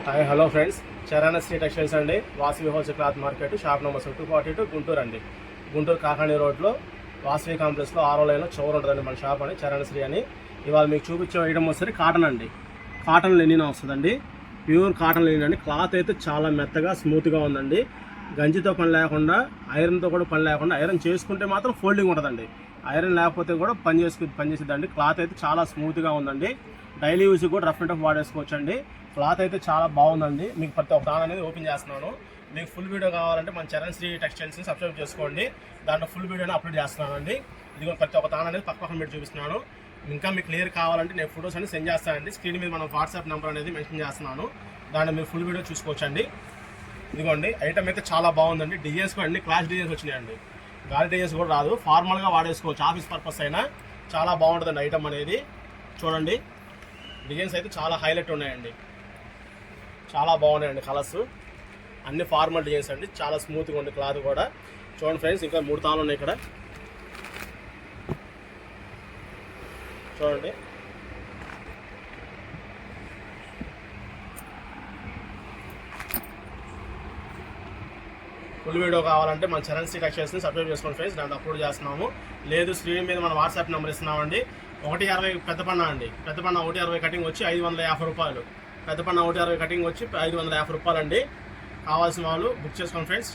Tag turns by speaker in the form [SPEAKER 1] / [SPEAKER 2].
[SPEAKER 1] Hi hello friends, Charan Sri textiles అండి. Vasavi wholesale cloth market, shop number 242 Guntur అండి. గుంటూరు కాకాణి రోడ్లో వాసవి కాంప్లెక్స్లో 6వ లైన్లో చౌర్ ఉంటుందండి మన షాప్ అని, చరణ్ శ్రీ అని. ఇవాళ మీకు చూపించే ఐటమ్ వస్తుంది కాటన్ అండి. కాటన్ లెనిన్ వస్తుందండి, ప్యూర్ కాటన్ లెనిన్ అండి. క్లాత్ అయితే చాలా మెత్తగా స్మూత్గా ఉందండి. గంజితో పని లేకుండా, ఐరన్తో కూడా పని లేకుండా, ఐరన్ చేసుకుంటే మాత్రం ఫోల్డింగ్ ఉంటుందండి. ఐరన్ లేకపోతే కూడా పనిచేసిద్దండి. క్లాత్ అయితే చాలా స్మూత్గా ఉందండి. డైలీ యూజ్ కూడా రఫ్ అండ్ టఫ్ వాడేసుకోవచ్చండి. క్లాత్ అయితే చాలా బాగుందండి. మీకు ప్రతి ఒక్క దాని అనేది ఓపెన్ చేస్తున్నాను. మీకు ఫుల్ వీడియో కావాలంటే మన చరణ్ శ్రీ టెక్స్టైల్స్ని సబ్స్క్రైబ్ చేసుకోండి. దాంట్లో ఫుల్ వీడియోని అప్లోడ్ చేస్తున్నానండి. ఇది ప్రతి ఒక్క దాని అనేది పక్కన పెట్టి చూపిస్తున్నాను. ఇంకా మీకు క్లియర్ కావాలంటే నేను ఫొటోస్ అనేది సెండ్ చేస్తానండి. స్క్రీన్ మీద మనం వాట్సాప్ నెంబర్ అనేది మెన్షన్ చేస్తున్నాను. దాన్ని మీరు ఫుల్ వీడియో చూసుకోవచ్చండి. ఇదిగోండి, ఐటమ్ అయితే చాలా బాగుందండి. డిజైన్స్ కూడా అన్ని క్లాస్ డిజైన్స్ వచ్చినాయండి. గాలి డిజైన్స్ కూడా రాదు, ఫార్మల్గా వాడేసుకోవచ్చు. ఆఫీస్ పర్పస్ అయినా చాలా బాగుంటుందండి ఐటమ్ అనేది. చూడండి, డిజైన్స్ అయితే చాలా హైలైట్ ఉన్నాయండి. చాలా బాగున్నాయండి కలర్స్. అన్ని ఫార్మల్ డిజైన్స్ అండి. చాలా స్మూత్గా ఉంది క్లాత్ కూడా. చూడండి ఫ్రెండ్స్, ఇంకా 3 తాళ్ళు ఉన్నాయి ఇక్కడ. చూడండి, ఫుల్ వీడియో కావాలంటే మన చరణ్ శ్రీ టెక్స్టైల్స్ని సబ్స్క్రైబ్ చేసుకోండి ఫ్రెండ్స్. దాంట్లో అప్లోడ్ చేస్తున్నాము. లేదు, స్క్రీన్ మీద మన వాట్సాప్ నెంబర్ ఇస్తున్నామండి. 160 పెద్ద పన్నా అండి. పెద్ద పన్నా 160 కటింగ్ వచ్చి 550 రూపాయలు. పెద్ద పన్నా 160 కటింగ్ వచ్చి 550 రూపాయలు అండి. కావాల్సిన వాళ్ళు బుక్ చేసుకోండి ఫ్రెండ్స్.